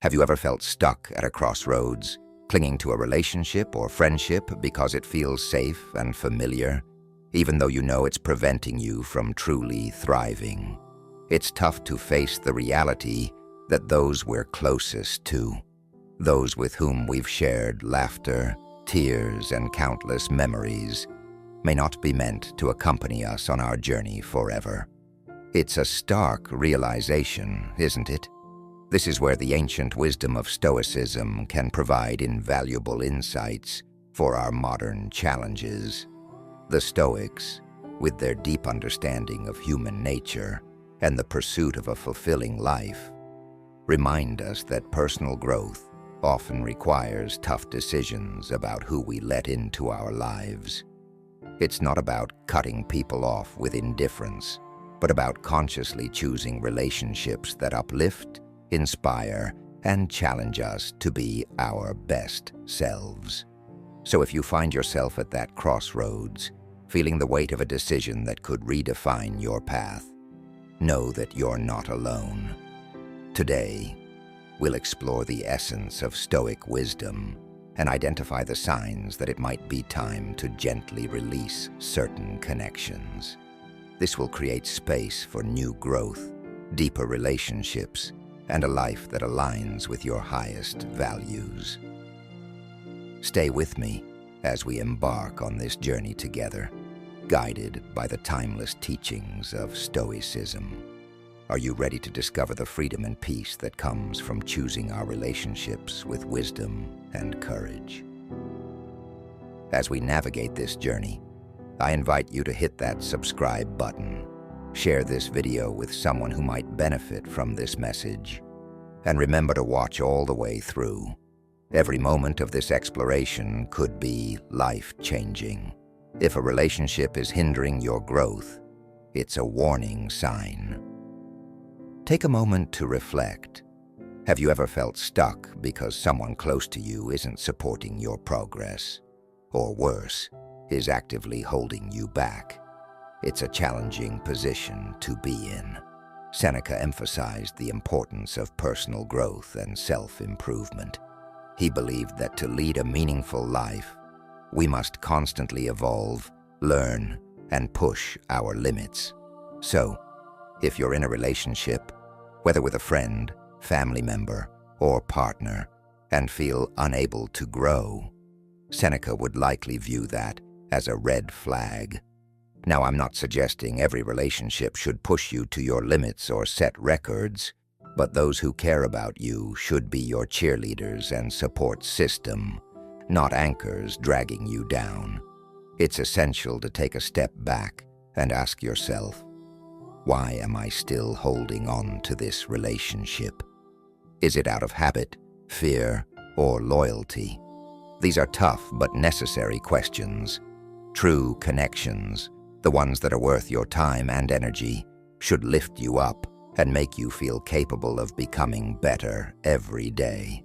Have you ever felt stuck at a crossroads, clinging to a relationship or friendship because it feels safe and familiar, even though you know it's preventing you from truly thriving? It's tough to face the reality that those we're closest to, those with whom we've shared laughter, tears, and countless memories, may not be meant to accompany us on our journey forever. It's a stark realization, isn't it? This is where the ancient wisdom of Stoicism can provide invaluable insights for our modern challenges. The Stoics, with their deep understanding of human nature and the pursuit of a fulfilling life, remind us that personal growth often requires tough decisions about who we let into our lives. It's not about cutting people off with indifference, but about consciously choosing relationships that uplift, inspire, and challenge us to be our best selves. So if you find yourself at that crossroads, feeling the weight of a decision that could redefine your path, know that you're not alone. Today, we'll explore the essence of Stoic wisdom and identify the signs that it might be time to gently release certain connections. This will create space for new growth, deeper relationships, and a life that aligns with your highest values. Stay with me as we embark on this journey together, guided by the timeless teachings of Stoicism. Are you ready to discover the freedom and peace that comes from choosing our relationships with wisdom and courage? As we navigate this journey, I invite you to hit that subscribe button, share this video with someone who might benefit from this message, and remember to watch all the way through. Every moment of this exploration could be life-changing. If a relationship is hindering your growth, it's a warning sign. Take a moment to reflect. Have you ever felt stuck because someone close to you isn't supporting your progress? Or worse, is actively holding you back? It's a challenging position to be in. Seneca emphasized the importance of personal growth and self-improvement. He believed that to lead a meaningful life, we must constantly evolve, learn, and push our limits. So, if you're in a relationship, whether with a friend, family member, or partner, and feel unable to grow, Seneca would likely view that as a red flag. Now, I'm not suggesting every relationship should push you to your limits or set records, but those who care about you should be your cheerleaders and support system, not anchors dragging you down. It's essential to take a step back and ask yourself, why am I still holding on to this relationship? Is it out of habit, fear, or loyalty? These are tough but necessary questions. True connections, the ones that are worth your time and energy, should lift you up and make you feel capable of becoming better every day.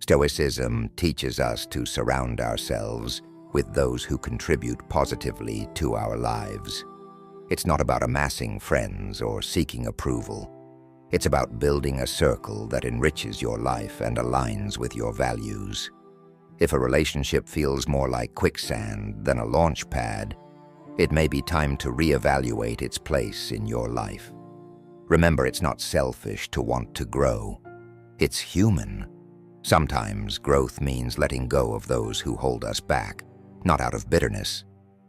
Stoicism teaches us to surround ourselves with those who contribute positively to our lives. It's not about amassing friends or seeking approval. It's about building a circle that enriches your life and aligns with your values. If a relationship feels more like quicksand than a launch pad, it may be time to reevaluate its place in your life. Remember, it's not selfish to want to grow. It's human. Sometimes growth means letting go of those who hold us back, not out of bitterness,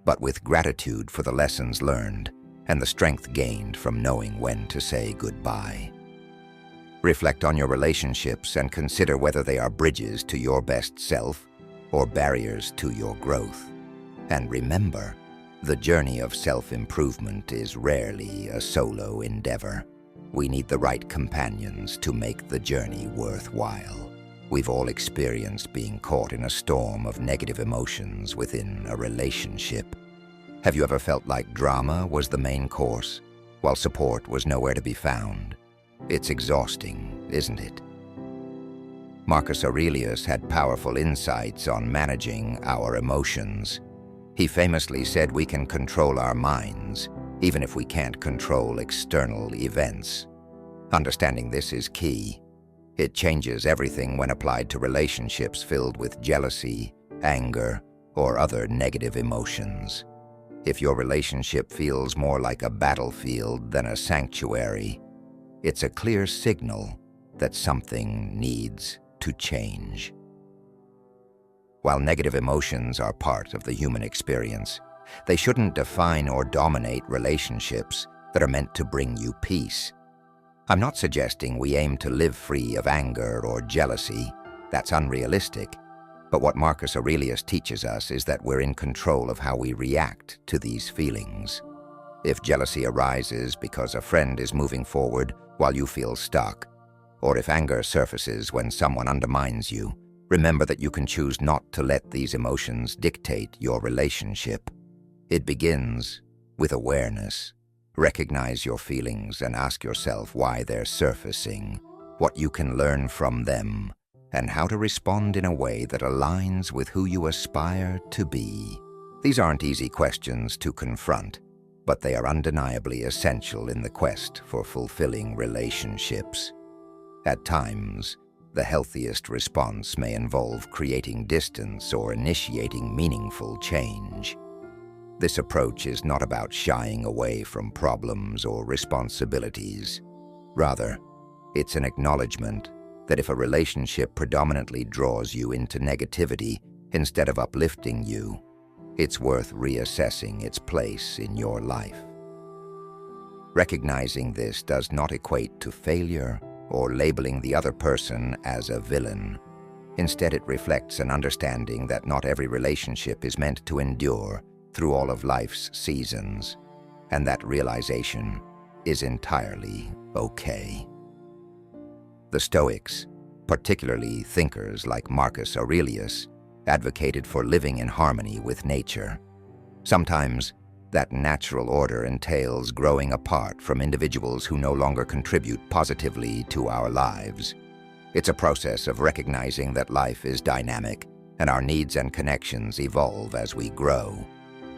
but with gratitude for the lessons learned and the strength gained from knowing when to say goodbye. Reflect on your relationships and consider whether they are bridges to your best self or barriers to your growth. And remember, the journey of self-improvement is rarely a solo endeavor. We need the right companions to make the journey worthwhile. We've all experienced being caught in a storm of negative emotions within a relationship. Have you ever felt like drama was the main course, while support was nowhere to be found? It's exhausting, isn't it? Marcus Aurelius had powerful insights on managing our emotions. He famously said we can control our minds, even if we can't control external events. Understanding this is key. It changes everything when applied to relationships filled with jealousy, anger, or other negative emotions. If your relationship feels more like a battlefield than a sanctuary, it's a clear signal that something needs to change. While negative emotions are part of the human experience, they shouldn't define or dominate relationships that are meant to bring you peace. I'm not suggesting we aim to live free of anger or jealousy. That's unrealistic. But what Marcus Aurelius teaches us is that we're in control of how we react to these feelings. If jealousy arises because a friend is moving forward while you feel stuck, or if anger surfaces when someone undermines you, remember that you can choose not to let these emotions dictate your relationship. It begins with awareness. Recognize your feelings and ask yourself why they're surfacing, what you can learn from them, and how to respond in a way that aligns with who you aspire to be. These aren't easy questions to confront, but they are undeniably essential in the quest for fulfilling relationships. At times, the healthiest response may involve creating distance or initiating meaningful change. This approach is not about shying away from problems or responsibilities. Rather, it's an acknowledgement that if a relationship predominantly draws you into negativity instead of uplifting you, it's worth reassessing its place in your life. Recognizing this does not equate to failure or labeling the other person as a villain. Instead, it reflects an understanding that not every relationship is meant to endure through all of life's seasons, and that realization is entirely okay. The Stoics, particularly thinkers like Marcus Aurelius, advocated for living in harmony with nature. Sometimes, that natural order entails growing apart from individuals who no longer contribute positively to our lives. It's a process of recognizing that life is dynamic and our needs and connections evolve as we grow.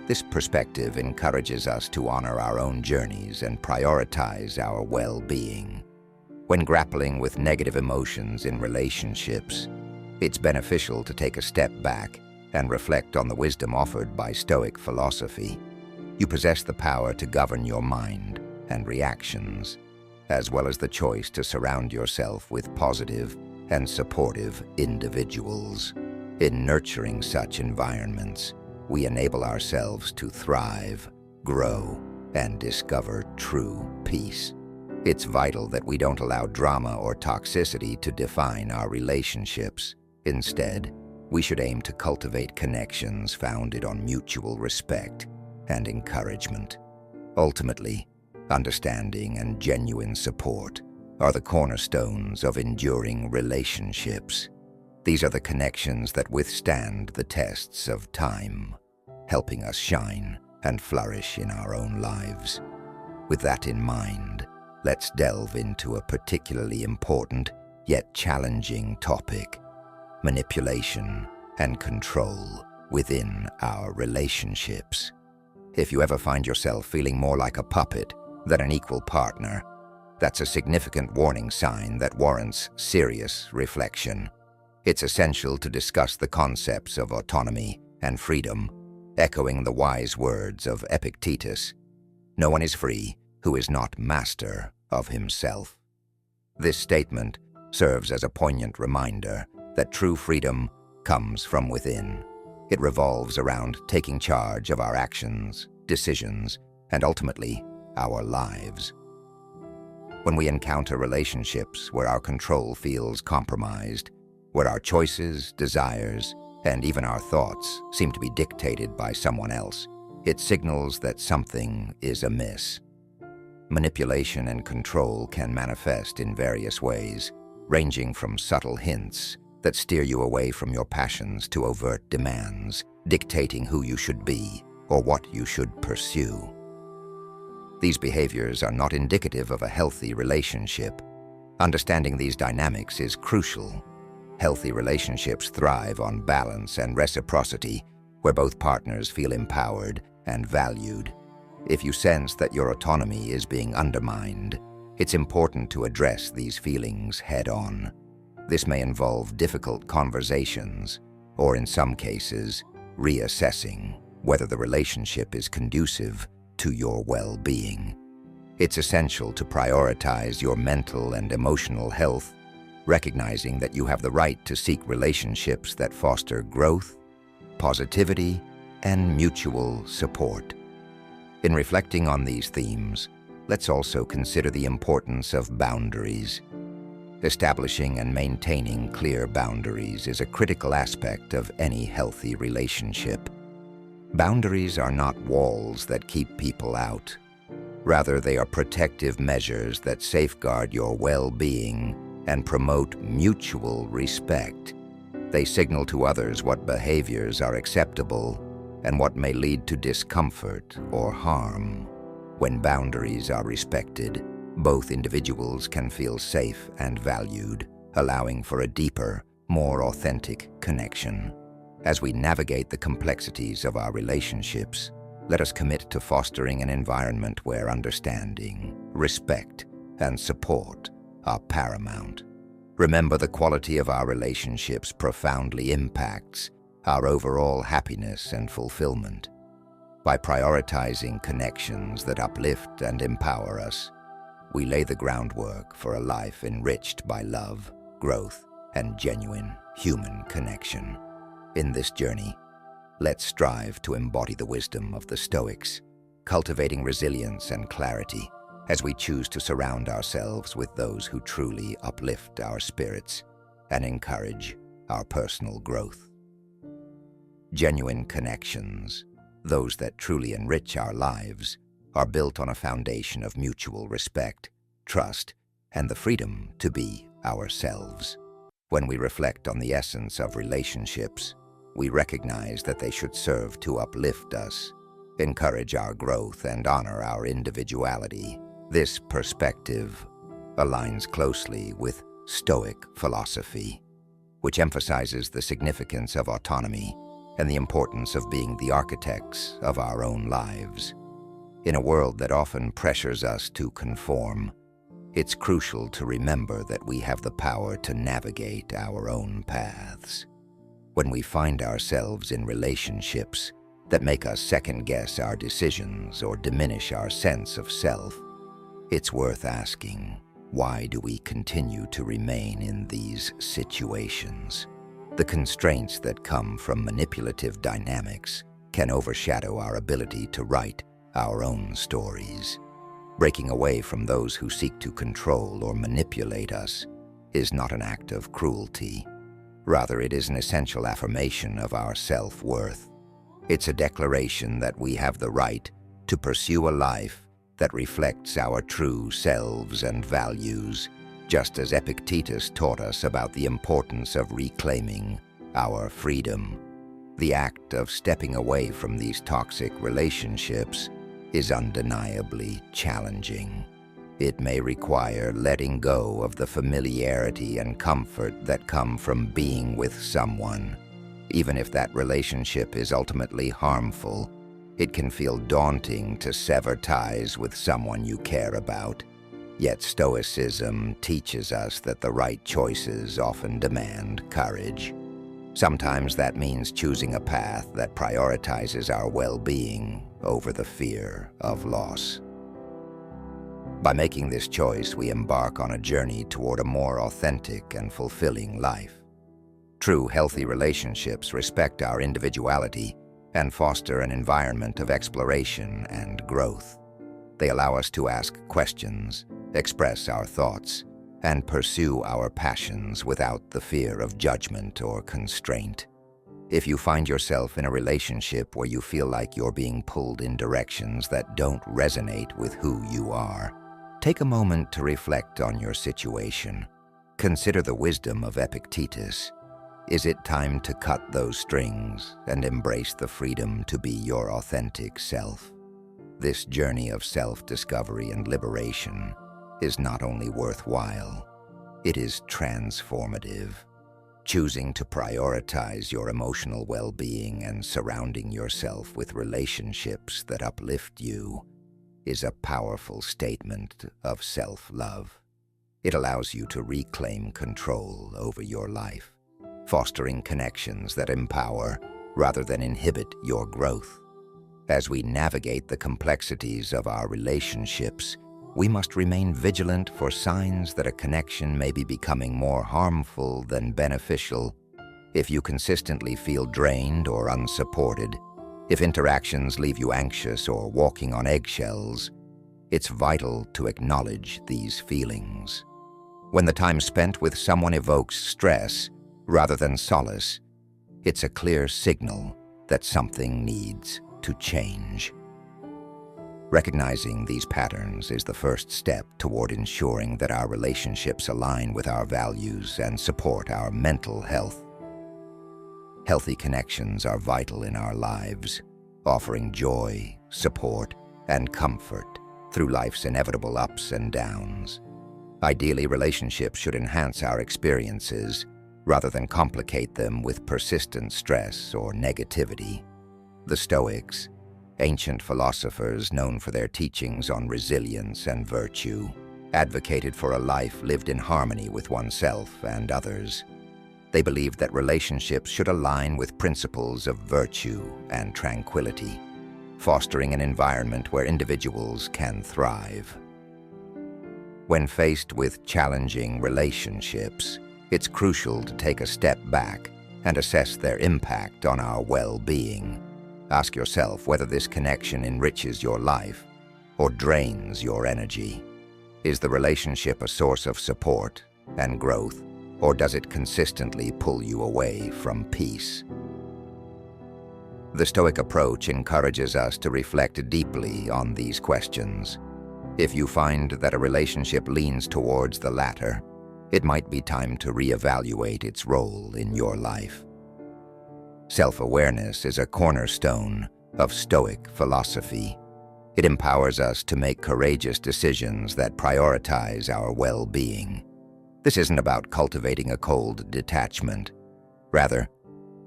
This perspective encourages us to honor our own journeys and prioritize our well-being. When grappling with negative emotions in relationships, it's beneficial to take a step back and reflect on the wisdom offered by Stoic philosophy. You possess the power to govern your mind and reactions, as well as the choice to surround yourself with positive and supportive individuals. In nurturing such environments, we enable ourselves to thrive, grow, and discover true peace. It's vital that we don't allow drama or toxicity to define our relationships. Instead, we should aim to cultivate connections founded on mutual respect and encouragement. Ultimately, understanding and genuine support are the cornerstones of enduring relationships. These are the connections that withstand the tests of time, helping us shine and flourish in our own lives. With that in mind, let's delve into a particularly important yet challenging topic: manipulation and control within our relationships. If you ever find yourself feeling more like a puppet than an equal partner, that's a significant warning sign that warrants serious reflection. It's essential to discuss the concepts of autonomy and freedom, echoing the wise words of Epictetus: "No one is free who is not master of himself." This statement serves as a poignant reminder that true freedom comes from within. It revolves around taking charge of our actions, decisions, and ultimately, our lives. When we encounter relationships where our control feels compromised, where our choices, desires, and even our thoughts seem to be dictated by someone else, it signals that something is amiss. Manipulation and control can manifest in various ways, ranging from subtle hints that steer you away from your passions to overt demands, dictating who you should be or what you should pursue. These behaviors are not indicative of a healthy relationship. Understanding these dynamics is crucial. Healthy relationships thrive on balance and reciprocity, where both partners feel empowered and valued. If you sense that your autonomy is being undermined, it's important to address these feelings head-on. This may involve difficult conversations, or in some cases, reassessing whether the relationship is conducive to your well-being. It's essential to prioritize your mental and emotional health, recognizing that you have the right to seek relationships that foster growth, positivity, and mutual support. In reflecting on these themes, let's also consider the importance of boundaries. Establishing and maintaining clear boundaries is a critical aspect of any healthy relationship. Boundaries are not walls that keep people out. Rather, they are protective measures that safeguard your well-being and promote mutual respect. They signal to others what behaviors are acceptable and what may lead to discomfort or harm. When boundaries are respected, both individuals can feel safe and valued, allowing for a deeper, more authentic connection. As we navigate the complexities of our relationships, let us commit to fostering an environment where understanding, respect, and support are paramount. Remember, the quality of our relationships profoundly impacts our overall happiness and fulfillment. By prioritizing connections that uplift and empower us, we lay the groundwork for a life enriched by love, growth, and genuine human connection. In this journey, let's strive to embody the wisdom of the Stoics, cultivating resilience and clarity as we choose to surround ourselves with those who truly uplift our spirits and encourage our personal growth. Genuine connections, those that truly enrich our lives, are built on a foundation of mutual respect, trust, and the freedom to be ourselves. When we reflect on the essence of relationships, we recognize that they should serve to uplift us, encourage our growth, and honor our individuality. This perspective aligns closely with Stoic philosophy, which emphasizes the significance of autonomy and the importance of being the architects of our own lives. In a world that often pressures us to conform, it's crucial to remember that we have the power to navigate our own paths. When we find ourselves in relationships that make us second-guess our decisions or diminish our sense of self, it's worth asking, why do we continue to remain in these situations? The constraints that come from manipulative dynamics can overshadow our ability to write our own stories. Breaking away from those who seek to control or manipulate us is not an act of cruelty. Rather, it is an essential affirmation of our self-worth. It's a declaration that we have the right to pursue a life that reflects our true selves and values, just as Epictetus taught us about the importance of reclaiming our freedom. The act of stepping away from these toxic relationships is undeniably challenging. It may require letting go of the familiarity and comfort that come from being with someone. Even if that relationship is ultimately harmful, it can feel daunting to sever ties with someone you care about. Yet Stoicism teaches us that the right choices often demand courage. Sometimes that means choosing a path that prioritizes our well-being over the fear of loss. By making this choice, we embark on a journey toward a more authentic and fulfilling life. True, healthy relationships respect our individuality and foster an environment of exploration and growth. They allow us to ask questions, express our thoughts, and pursue our passions without the fear of judgment or constraint. If you find yourself in a relationship where you feel like you're being pulled in directions that don't resonate with who you are, take a moment to reflect on your situation. Consider the wisdom of Epictetus. Is it time to cut those strings and embrace the freedom to be your authentic self? This journey of self-discovery and liberation is not only worthwhile, it is transformative. Choosing to prioritize your emotional well-being and surrounding yourself with relationships that uplift you is a powerful statement of self-love. It allows you to reclaim control over your life, fostering connections that empower rather than inhibit your growth. As we navigate the complexities of our relationships, we must remain vigilant for signs that a connection may be becoming more harmful than beneficial. If you consistently feel drained or unsupported, if interactions leave you anxious or walking on eggshells, it's vital to acknowledge these feelings. When the time spent with someone evokes stress rather than solace, it's a clear signal that something needs to change. Recognizing these patterns is the first step toward ensuring that our relationships align with our values and support our mental health. Healthy connections are vital in our lives, offering joy, support, and comfort through life's inevitable ups and downs. Ideally, relationships should enhance our experiences rather than complicate them with persistent stress or negativity. The Stoics, ancient philosophers known for their teachings on resilience and virtue, advocated for a life lived in harmony with oneself and others. They believed that relationships should align with principles of virtue and tranquility, fostering an environment where individuals can thrive. When faced with challenging relationships, it's crucial to take a step back and assess their impact on our well-being. Ask yourself whether this connection enriches your life or drains your energy. Is the relationship a source of support and growth, or does it consistently pull you away from peace? The Stoic approach encourages us to reflect deeply on these questions. If you find that a relationship leans towards the latter, it might be time to reevaluate its role in your life. Self-awareness is a cornerstone of Stoic philosophy. It empowers us to make courageous decisions that prioritize our well-being. This isn't about cultivating a cold detachment. Rather,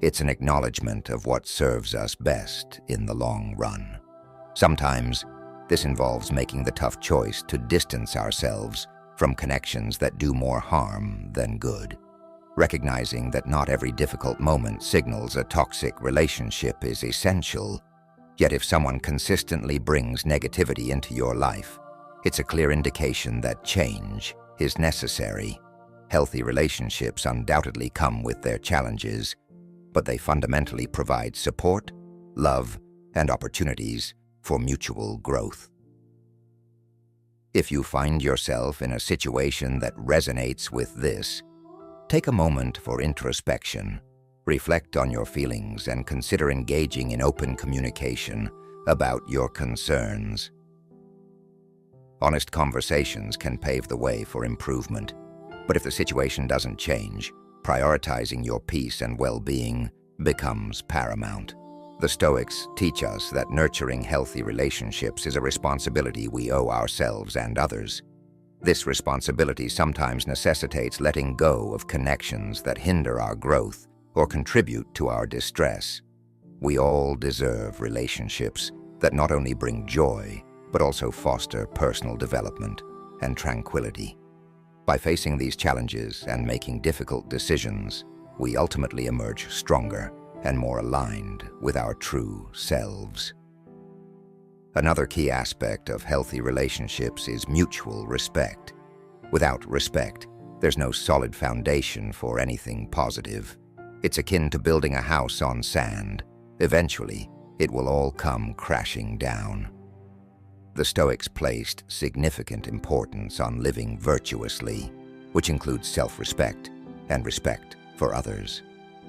it's an acknowledgement of what serves us best in the long run. Sometimes, this involves making the tough choice to distance ourselves from connections that do more harm than good. Recognizing that not every difficult moment signals a toxic relationship is essential. Yet if someone consistently brings negativity into your life, it's a clear indication that change is necessary. Healthy relationships undoubtedly come with their challenges, but they fundamentally provide support, love, and opportunities for mutual growth. If you find yourself in a situation that resonates with this, take a moment for introspection. Reflect on your feelings and consider engaging in open communication about your concerns. Honest conversations can pave the way for improvement, but if the situation doesn't change, prioritizing your peace and well-being becomes paramount. The Stoics teach us that nurturing healthy relationships is a responsibility we owe ourselves and others. This responsibility sometimes necessitates letting go of connections that hinder our growth or contribute to our distress. We all deserve relationships that not only bring joy, but also foster personal development and tranquility. By facing these challenges and making difficult decisions, we ultimately emerge stronger and more aligned with our true selves. Another key aspect of healthy relationships is mutual respect. Without respect, there's no solid foundation for anything positive. It's akin to building a house on sand. Eventually, it will all come crashing down. The Stoics placed significant importance on living virtuously, which includes self-respect and respect for others.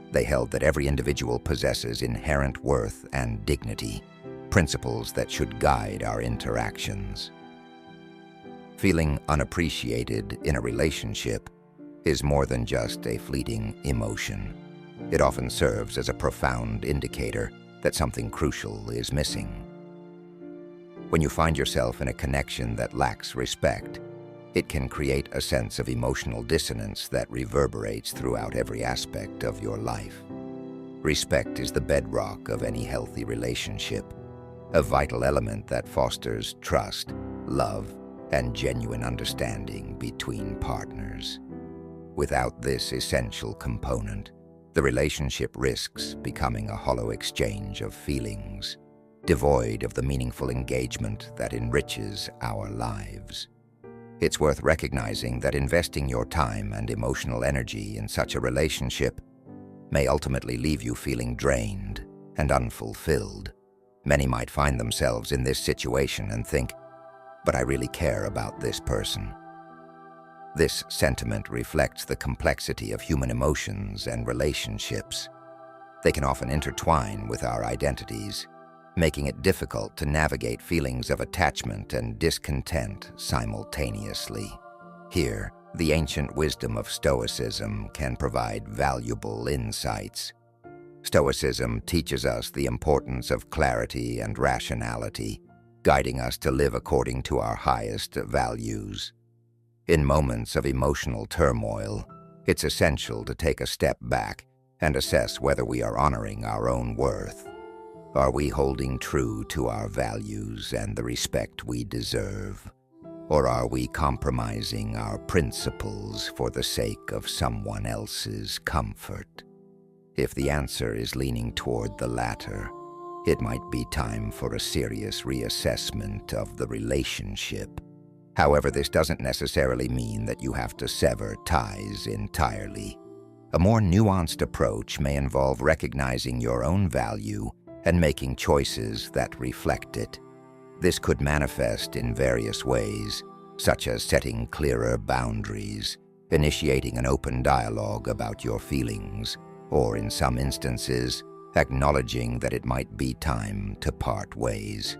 They held that every individual possesses inherent worth and dignity, principles that should guide our interactions. Feeling unappreciated in a relationship is more than just a fleeting emotion. It often serves as a profound indicator that something crucial is missing. When you find yourself in a connection that lacks respect, it can create a sense of emotional dissonance that reverberates throughout every aspect of your life. Respect is the bedrock of any healthy relationship, a vital element that fosters trust, love, and genuine understanding between partners. Without this essential component, the relationship risks becoming a hollow exchange of feelings, devoid of the meaningful engagement that enriches our lives. It's worth recognizing that investing your time and emotional energy in such a relationship may ultimately leave you feeling drained and unfulfilled. Many might find themselves in this situation and think, "But I really care about this person." This sentiment reflects the complexity of human emotions and relationships. They can often intertwine with our identities, making it difficult to navigate feelings of attachment and discontent simultaneously. Here, the ancient wisdom of Stoicism can provide valuable insights. Stoicism teaches us the importance of clarity and rationality, guiding us to live according to our highest values. In moments of emotional turmoil, it's essential to take a step back and assess whether we are honoring our own worth. Are we holding true to our values and the respect we deserve? Or are we compromising our principles for the sake of someone else's comfort? If the answer is leaning toward the latter, it might be time for a serious reassessment of the relationship. However, this doesn't necessarily mean that you have to sever ties entirely. A more nuanced approach may involve recognizing your own value and making choices that reflect it. This could manifest in various ways, such as setting clearer boundaries, initiating an open dialogue about your feelings, or in some instances, acknowledging that it might be time to part ways.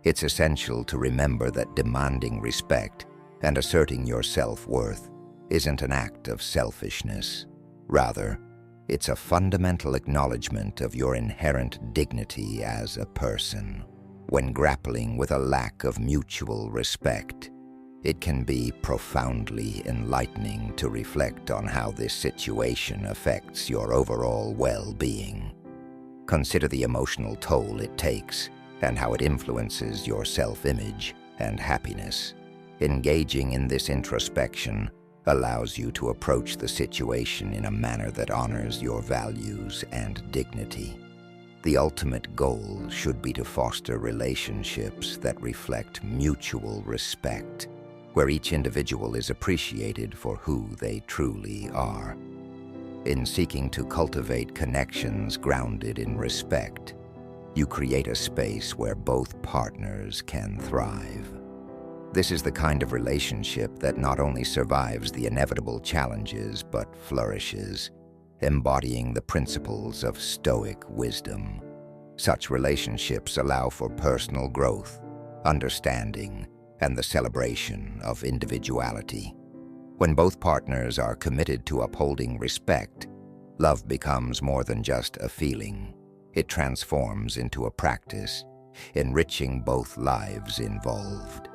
It's essential to remember that demanding respect and asserting your self-worth isn't an act of selfishness. Rather, it's a fundamental acknowledgement of your inherent dignity as a person. When grappling with a lack of mutual respect, it can be profoundly enlightening to reflect on how this situation affects your overall well-being. Consider the emotional toll it takes and how it influences your self-image and happiness. Engaging in this introspection allows you to approach the situation in a manner that honors your values and dignity. The ultimate goal should be to foster relationships that reflect mutual respect, where each individual is appreciated for who they truly are. In seeking to cultivate connections grounded in respect, you create a space where both partners can thrive. This is the kind of relationship that not only survives the inevitable challenges but flourishes, embodying the principles of Stoic wisdom. Such relationships allow for personal growth, understanding, and the celebration of individuality. When both partners are committed to upholding respect, love becomes more than just a feeling. It transforms into a practice, enriching both lives involved.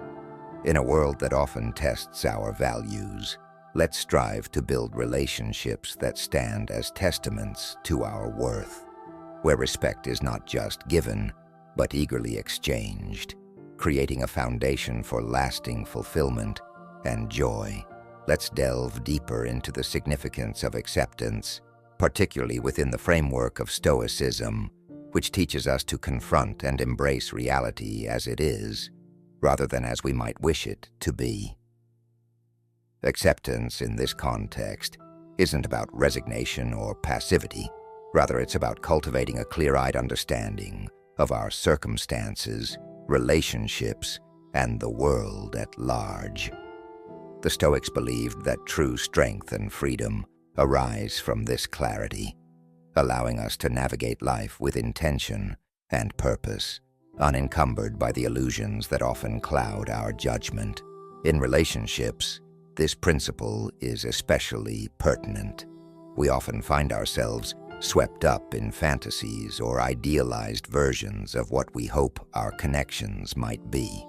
In a world that often tests our values, let's strive to build relationships that stand as testaments to our worth, where respect is not just given, but eagerly exchanged, creating a foundation for lasting fulfillment and joy. Let's delve deeper into the significance of acceptance, particularly within the framework of Stoicism, which teaches us to confront and embrace reality as it is, rather than as we might wish it to be. Acceptance in this context isn't about resignation or passivity. Rather, it's about cultivating a clear-eyed understanding of our circumstances, relationships, and the world at large. The Stoics believed that true strength and freedom arise from this clarity, allowing us to navigate life with intention and purpose, unencumbered by the illusions that often cloud our judgment. In relationships, this principle is especially pertinent. We often find ourselves swept up in fantasies or idealized versions of what we hope our connections might be.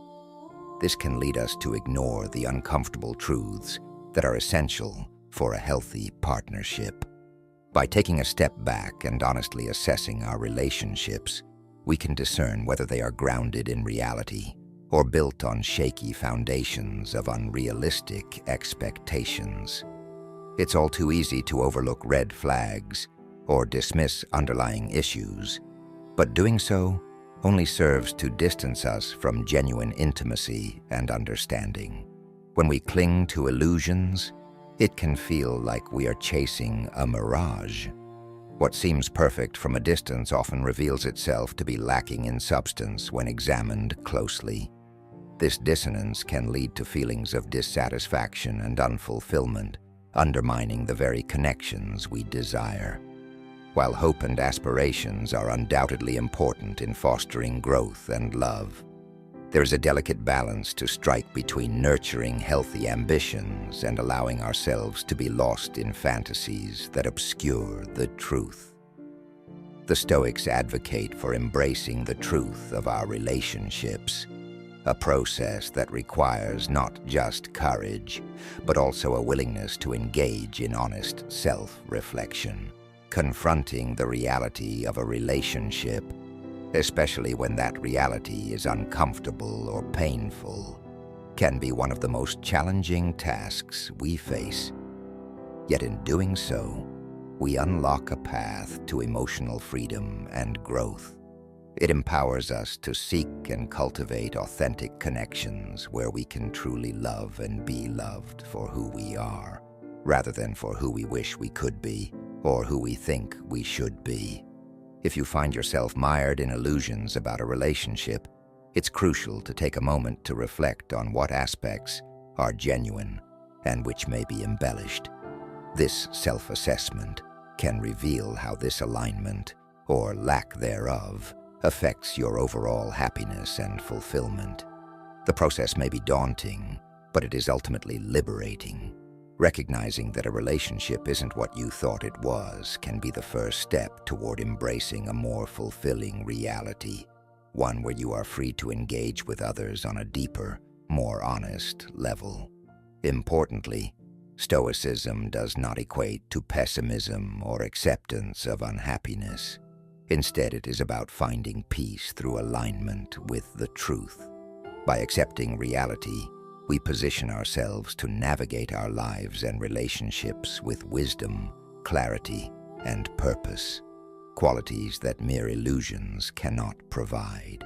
This can lead us to ignore the uncomfortable truths that are essential for a healthy partnership. By taking a step back and honestly assessing our relationships, we can discern whether they are grounded in reality or built on shaky foundations of unrealistic expectations. It's all too easy to overlook red flags or dismiss underlying issues, but doing so only serves to distance us from genuine intimacy and understanding. When we cling to illusions, it can feel like we are chasing a mirage. What seems perfect from a distance often reveals itself to be lacking in substance when examined closely. This dissonance can lead to feelings of dissatisfaction and unfulfillment, undermining the very connections we desire. While hope and aspirations are undoubtedly important in fostering growth and love, there is a delicate balance to strike between nurturing healthy ambitions and allowing ourselves to be lost in fantasies that obscure the truth. The Stoics advocate for embracing the truth of our relationships, a process that requires not just courage, but also a willingness to engage in honest self-reflection. Confronting the reality of a relationship, especially when that reality is uncomfortable or painful, can be one of the most challenging tasks we face. Yet in doing so, we unlock a path to emotional freedom and growth. It empowers us to seek and cultivate authentic connections where we can truly love and be loved for who we are, rather than for who we wish we could be or who we think we should be. If you find yourself mired in illusions about a relationship, it's crucial to take a moment to reflect on what aspects are genuine and which may be embellished. This self-assessment can reveal how this alignment, or lack thereof, affects your overall happiness and fulfillment. The process may be daunting, but it is ultimately liberating. Recognizing that a relationship isn't what you thought it was can be the first step toward embracing a more fulfilling reality, one where you are free to engage with others on a deeper, more honest level. Importantly, Stoicism does not equate to pessimism or acceptance of unhappiness. Instead, it is about finding peace through alignment with the truth. By accepting reality, we position ourselves to navigate our lives and relationships with wisdom, clarity, and purpose, qualities that mere illusions cannot provide.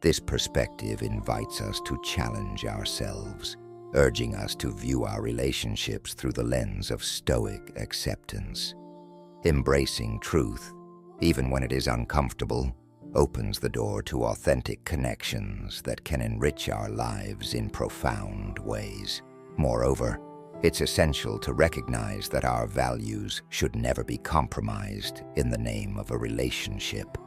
This perspective invites us to challenge ourselves, urging us to view our relationships through the lens of Stoic acceptance. Embracing truth, even when it is uncomfortable, opens the door to authentic connections that can enrich our lives in profound ways. Moreover, it's essential to recognize that our values should never be compromised in the name of a relationship.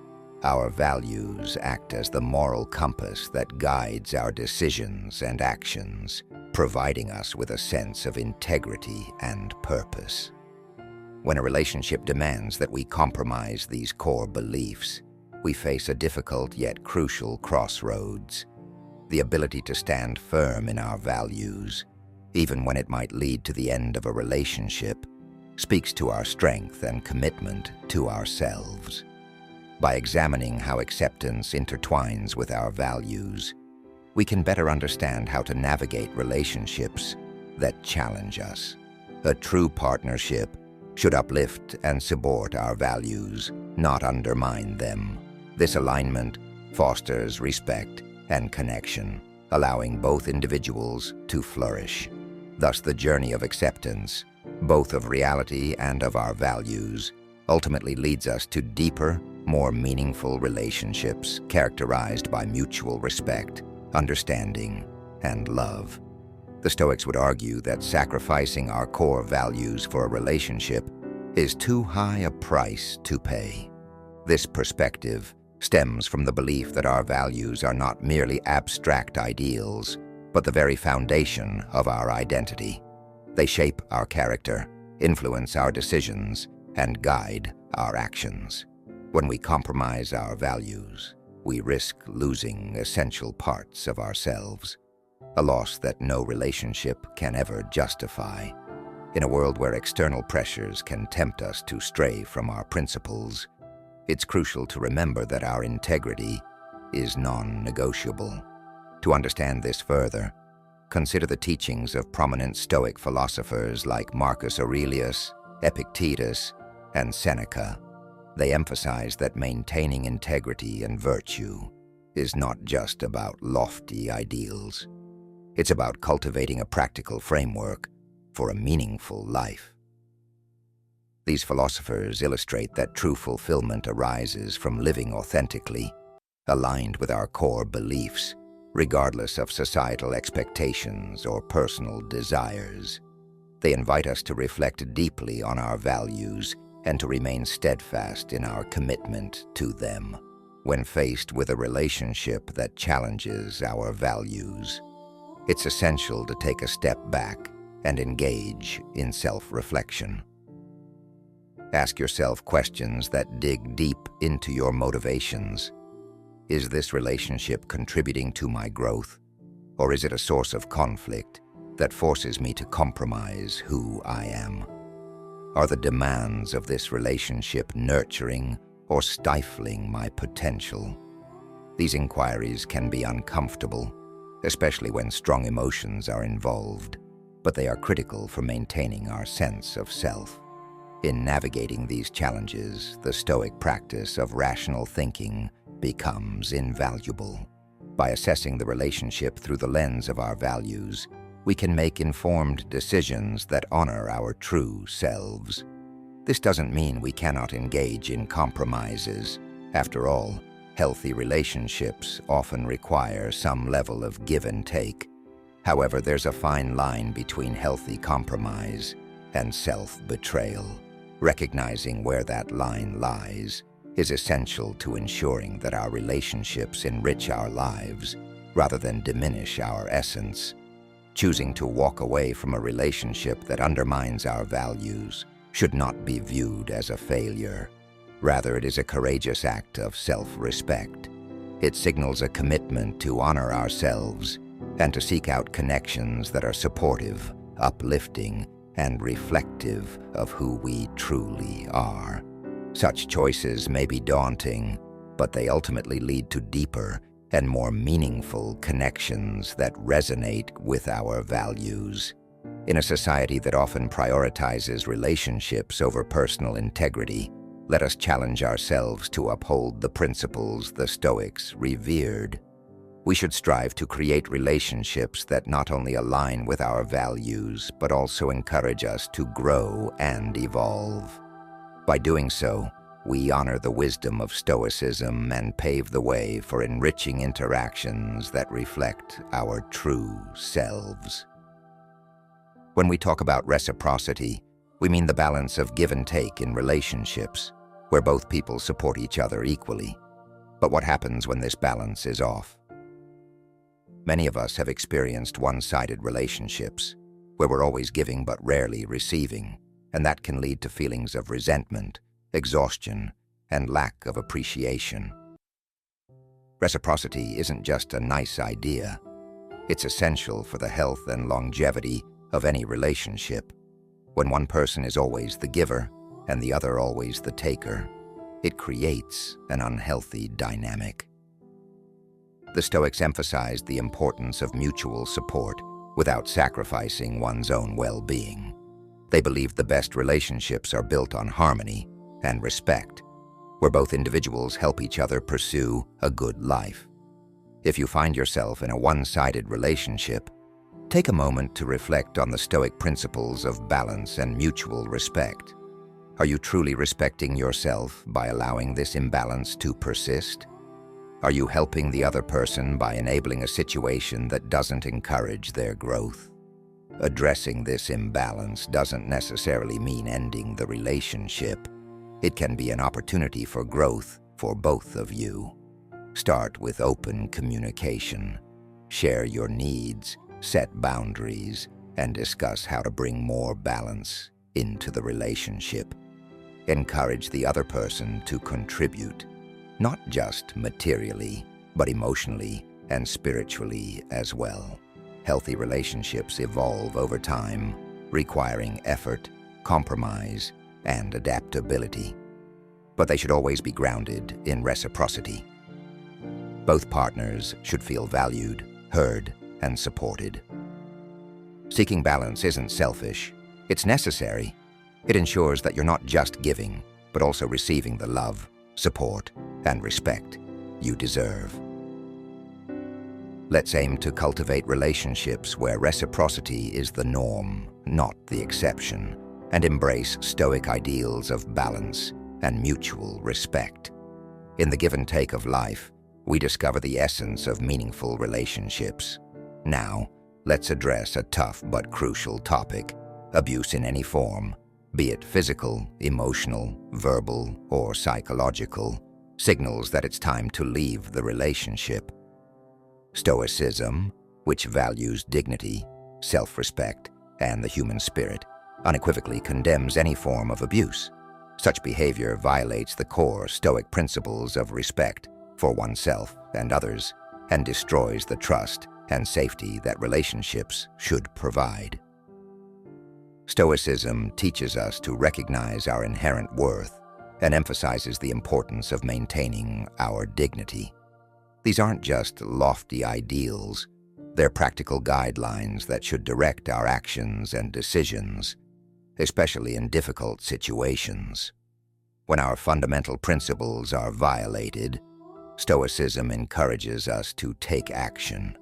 Our values act as the moral compass that guides our decisions and actions, providing us with a sense of integrity and purpose. When a relationship demands that we compromise these core beliefs, we face a difficult yet crucial crossroads. The ability to stand firm in our values, even when it might lead to the end of a relationship, speaks to our strength and commitment to ourselves. By examining how acceptance intertwines with our values, we can better understand how to navigate relationships that challenge us. A true partnership should uplift and support our values, not undermine them. This alignment fosters respect and connection, allowing both individuals to flourish. Thus, the journey of acceptance, both of reality and of our values, ultimately leads us to deeper, more meaningful relationships characterized by mutual respect, understanding, and love. The Stoics would argue that sacrificing our core values for a relationship is too high a price to pay. This perspective stems from the belief that our values are not merely abstract ideals, but the very foundation of our identity. They shape our character, influence our decisions, and guide our actions. When we compromise our values, we risk losing essential parts of ourselves, a loss that no relationship can ever justify. In a world where external pressures can tempt us to stray from our principles, it's crucial to remember that our integrity is non-negotiable. To understand this further, consider the teachings of prominent Stoic philosophers like Marcus Aurelius, Epictetus, and Seneca. They emphasize that maintaining integrity and virtue is not just about lofty ideals. It's about cultivating a practical framework for a meaningful life. These philosophers illustrate that true fulfillment arises from living authentically, aligned with our core beliefs, regardless of societal expectations or personal desires. They invite us to reflect deeply on our values and to remain steadfast in our commitment to them. When faced with a relationship that challenges our values, it's essential to take a step back and engage in self-reflection. Ask yourself questions that dig deep into your motivations. Is this relationship contributing to my growth, or is it a source of conflict that forces me to compromise who I am? Are the demands of this relationship nurturing or stifling my potential? These inquiries can be uncomfortable, especially when strong emotions are involved, but they are critical for maintaining our sense of self. In navigating these challenges, the Stoic practice of rational thinking becomes invaluable. By assessing the relationship through the lens of our values, we can make informed decisions that honor our true selves. This doesn't mean we cannot engage in compromises. After all, healthy relationships often require some level of give and take. However, there's a fine line between healthy compromise and self-betrayal. Recognizing where that line lies is essential to ensuring that our relationships enrich our lives rather than diminish our essence. Choosing to walk away from a relationship that undermines our values should not be viewed as a failure. Rather, it is a courageous act of self-respect. It signals a commitment to honor ourselves and to seek out connections that are supportive, uplifting, and reflective of who we truly are. Such choices may be daunting, but they ultimately lead to deeper and more meaningful connections that resonate with our values. In a society that often prioritizes relationships over personal integrity, let us challenge ourselves to uphold the principles the Stoics revered. We should strive to create relationships that not only align with our values, but also encourage us to grow and evolve. By doing so, we honor the wisdom of Stoicism and pave the way for enriching interactions that reflect our true selves. When we talk about reciprocity, we mean the balance of give and take in relationships, where both people support each other equally. But what happens when this balance is off? Many of us have experienced one-sided relationships, where we're always giving but rarely receiving, and that can lead to feelings of resentment, exhaustion, and lack of appreciation. Reciprocity isn't just a nice idea. It's essential for the health and longevity of any relationship. When one person is always the giver and the other always the taker, it creates an unhealthy dynamic. The Stoics emphasized the importance of mutual support without sacrificing one's own well-being. They believed the best relationships are built on harmony and respect, where both individuals help each other pursue a good life. If you find yourself in a one-sided relationship, take a moment to reflect on the Stoic principles of balance and mutual respect. Are you truly respecting yourself by allowing this imbalance to persist? Are you helping the other person by enabling a situation that doesn't encourage their growth? Addressing this imbalance doesn't necessarily mean ending the relationship. It can be an opportunity for growth for both of you. Start with open communication. Share your needs, set boundaries, and discuss how to bring more balance into the relationship. Encourage the other person to contribute, not just materially, but emotionally and spiritually as well. Healthy relationships evolve over time, requiring effort, compromise, and adaptability. But they should always be grounded in reciprocity. Both partners should feel valued, heard, and supported. Seeking balance isn't selfish. It's necessary. It ensures that you're not just giving, but also receiving the love, support, and respect you deserve. Let's aim to cultivate relationships where reciprocity is the norm, not the exception, and embrace Stoic ideals of balance and mutual respect. In the give and take of life, we discover the essence of meaningful relationships. Now, let's address a tough but crucial topic: abuse in any form, be it physical, emotional, verbal, or psychological, signals that it's time to leave the relationship. Stoicism, which values dignity, self-respect, and the human spirit, unequivocally condemns any form of abuse. Such behavior violates the core Stoic principles of respect for oneself and others, and destroys the trust and safety that relationships should provide. Stoicism teaches us to recognize our inherent worth and emphasizes the importance of maintaining our dignity. These aren't just lofty ideals, they're practical guidelines that should direct our actions and decisions, especially in difficult situations. When our fundamental principles are violated, Stoicism encourages us to take action,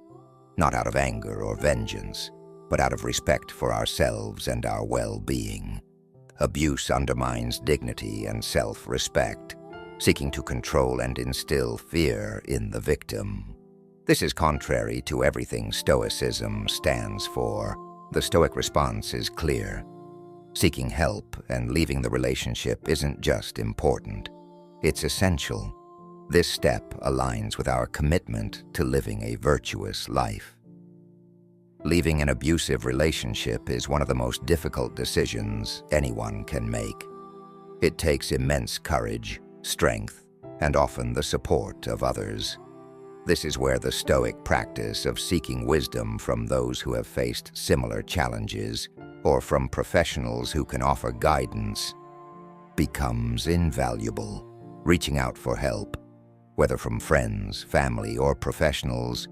not out of anger or vengeance, but out of respect for ourselves and our well-being. Abuse undermines dignity and self-respect, seeking to control and instill fear in the victim. This is contrary to everything Stoicism stands for. The Stoic response is clear. Seeking help and leaving the relationship isn't just important, it's essential. This step aligns with our commitment to living a virtuous life. Leaving an abusive relationship is one of the most difficult decisions anyone can make. It takes immense courage, strength, and often the support of others. This is where the Stoic practice of seeking wisdom from those who have faced similar challenges, or from professionals who can offer guidance, becomes invaluable. Reaching out for help, whether from friends, family, or professionals,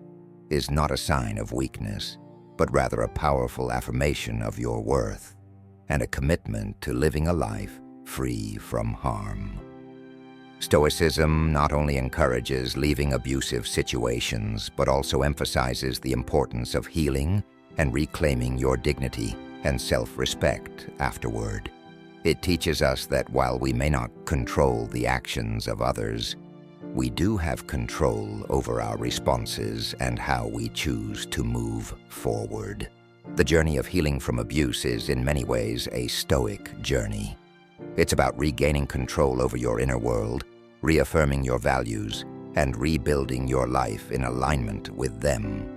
is not a sign of weakness, but rather a powerful affirmation of your worth and a commitment to living a life free from harm. Stoicism not only encourages leaving abusive situations, but also emphasizes the importance of healing and reclaiming your dignity and self-respect afterward. It teaches us that while we may not control the actions of others, we do have control over our responses and how we choose to move forward. The journey of healing from abuse is in many ways a Stoic journey. It's about regaining control over your inner world, reaffirming your values, and rebuilding your life in alignment with them.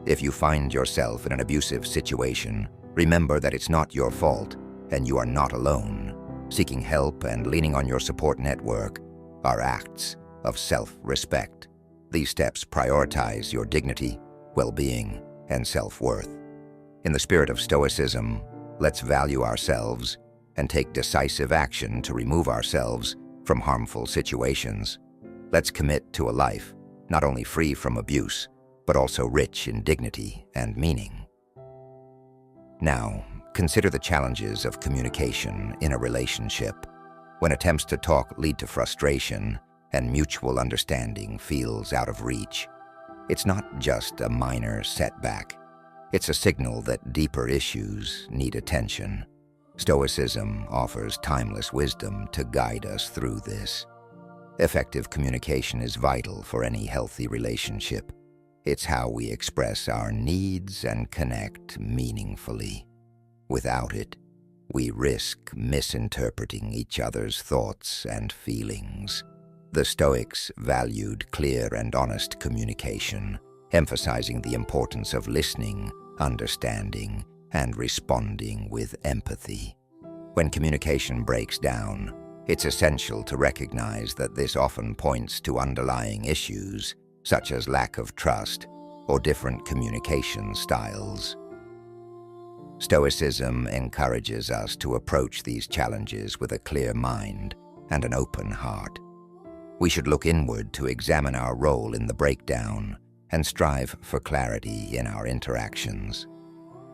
If you find yourself in an abusive situation, remember that it's not your fault and you are not alone. Seeking help and leaning on your support network are acts of self-respect. These steps prioritize your dignity, well-being, and self-worth. In the spirit of Stoicism, let's value ourselves and take decisive action to remove ourselves from harmful situations. Let's commit to a life not only free from abuse, but also rich in dignity and meaning. Now, consider the challenges of communication in a relationship. When attempts to talk lead to frustration and mutual understanding feels out of reach, it's not just a minor setback. It's a signal that deeper issues need attention. Stoicism offers timeless wisdom to guide us through this. Effective communication is vital for any healthy relationship. It's how we express our needs and connect meaningfully. Without it, we risk misinterpreting each other's thoughts and feelings. The Stoics valued clear and honest communication, emphasizing the importance of listening, understanding, and responding with empathy. When communication breaks down, it's essential to recognize that this often points to underlying issues, such as lack of trust or different communication styles. Stoicism encourages us to approach these challenges with a clear mind and an open heart. We should look inward to examine our role in the breakdown and strive for clarity in our interactions.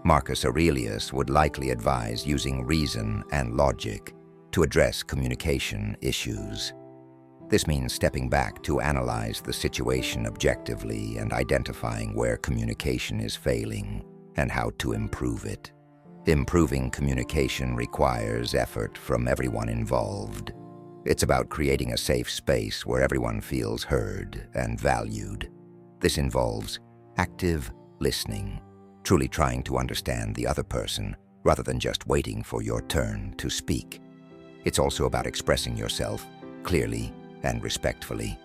Marcus Aurelius would likely advise using reason and logic to address communication issues. This means stepping back to analyze the situation objectively and identifying where communication is failing and how to improve it. Improving communication requires effort from everyone involved. It's about creating a safe space where everyone feels heard and valued. This involves active listening, truly trying to understand the other person rather than just waiting for your turn to speak. It's also about expressing yourself clearly and respectfully,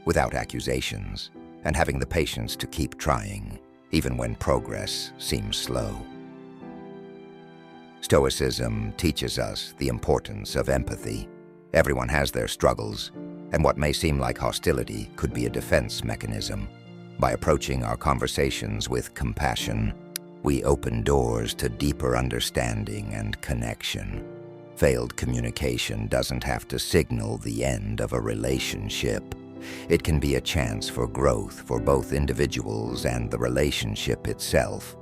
without accusations, and having the patience to keep trying, even when progress seems slow. Stoicism teaches us the importance of empathy. Everyone has their struggles, and what may seem like hostility could be a defense mechanism. By approaching our conversations with compassion, we open doors to deeper understanding and connection. Failed communication doesn't have to signal the end of a relationship. It can be a chance for growth for both individuals and the relationship itself.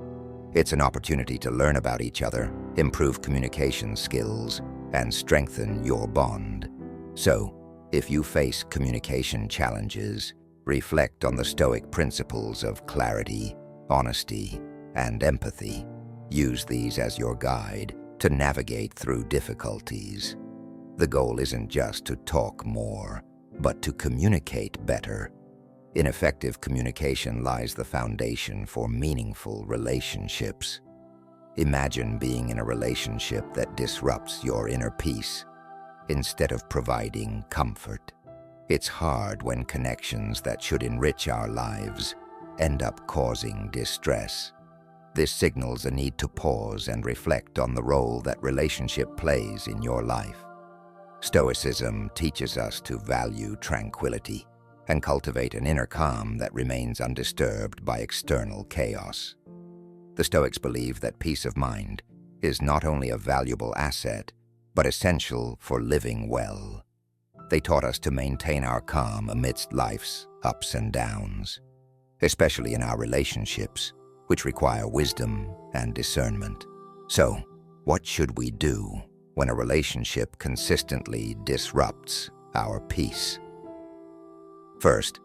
It's an opportunity to learn about each other, improve communication skills, and strengthen your bond. So, if you face communication challenges, reflect on the Stoic principles of clarity, honesty, and empathy. Use these as your guide to navigate through difficulties. The goal isn't just to talk more, but to communicate better. In effective communication lies the foundation for meaningful relationships. Imagine being in a relationship that disrupts your inner peace instead of providing comfort. It's hard when connections that should enrich our lives end up causing distress. This signals a need to pause and reflect on the role that relationship plays in your life. Stoicism teaches us to value tranquility and cultivate an inner calm that remains undisturbed by external chaos. The Stoics believe that peace of mind is not only a valuable asset, but essential for living well. They taught us to maintain our calm amidst life's ups and downs, especially in our relationships, which require wisdom and discernment. So, what should we do when a relationship consistently disrupts our peace? First,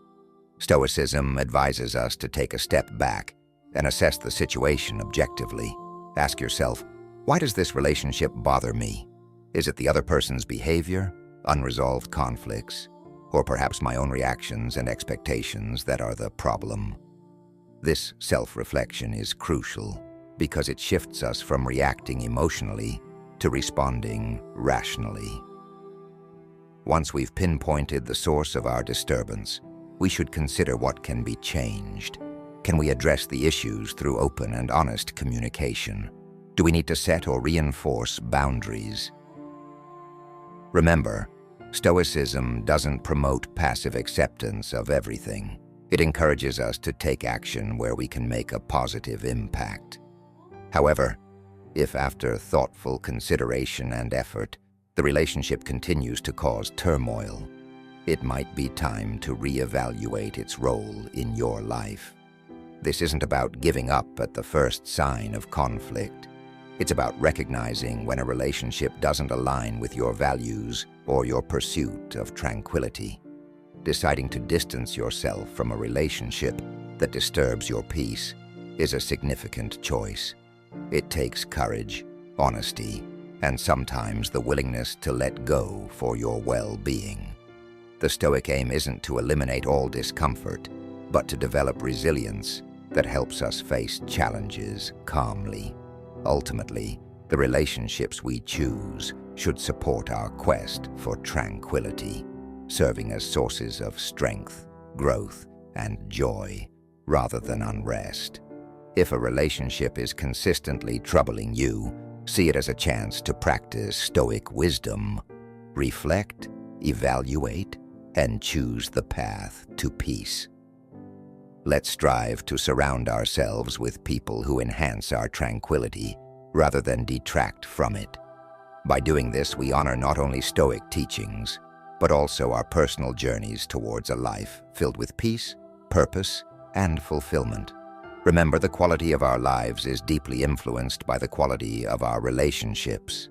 Stoicism advises us to take a step back and assess the situation objectively. Ask yourself, why does this relationship bother me? Is it the other person's behavior, unresolved conflicts, or perhaps my own reactions and expectations that are the problem? This self-reflection is crucial because it shifts us from reacting emotionally to responding rationally. Once we've pinpointed the source of our disturbance, we should consider what can be changed. Can we address the issues through open and honest communication? Do we need to set or reinforce boundaries? Remember, Stoicism doesn't promote passive acceptance of everything. It encourages us to take action where we can make a positive impact. However, if after thoughtful consideration and effort, the relationship continues to cause turmoil, it might be time to reevaluate its role in your life. This isn't about giving up at the first sign of conflict. It's about recognizing when a relationship doesn't align with your values or your pursuit of tranquility. Deciding to distance yourself from a relationship that disturbs your peace is a significant choice. It takes courage, honesty, and sometimes the willingness to let go for your well-being. The Stoic aim isn't to eliminate all discomfort, but to develop resilience that helps us face challenges calmly. Ultimately, the relationships we choose should support our quest for tranquility, serving as sources of strength, growth, and joy, rather than unrest. If a relationship is consistently troubling you, see it as a chance to practice Stoic wisdom. Reflect, evaluate, and choose the path to peace. Let's strive to surround ourselves with people who enhance our tranquility rather than detract from it. By doing this, we honor not only Stoic teachings, but also our personal journeys towards a life filled with peace, purpose, and fulfillment. Remember, the quality of our lives is deeply influenced by the quality of our relationships.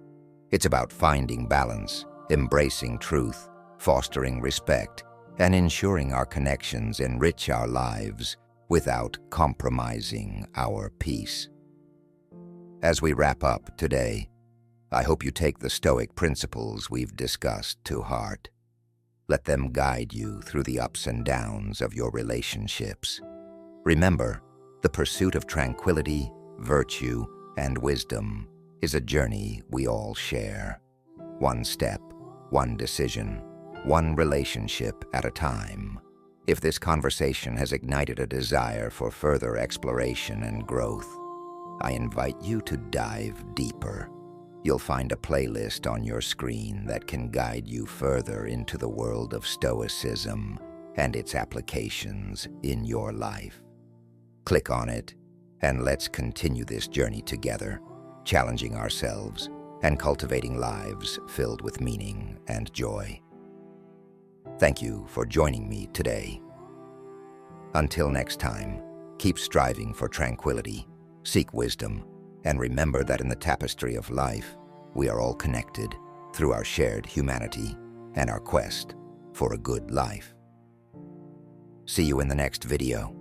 It's about finding balance, embracing truth, fostering respect, and ensuring our connections enrich our lives without compromising our peace. As we wrap up today, I hope you take the Stoic principles we've discussed to heart. Let them guide you through the ups and downs of your relationships. Remember, the pursuit of tranquility, virtue, and wisdom is a journey we all share. One step, one decision, one relationship at a time. If this conversation has ignited a desire for further exploration and growth, I invite you to dive deeper. You'll find a playlist on your screen that can guide you further into the world of Stoicism and its applications in your life. Click on it, and let's continue this journey together, challenging ourselves and cultivating lives filled with meaning and joy. Thank you for joining me today. Until next time, keep striving for tranquility, seek wisdom, and remember that in the tapestry of life, we are all connected through our shared humanity and our quest for a good life. See you in the next video.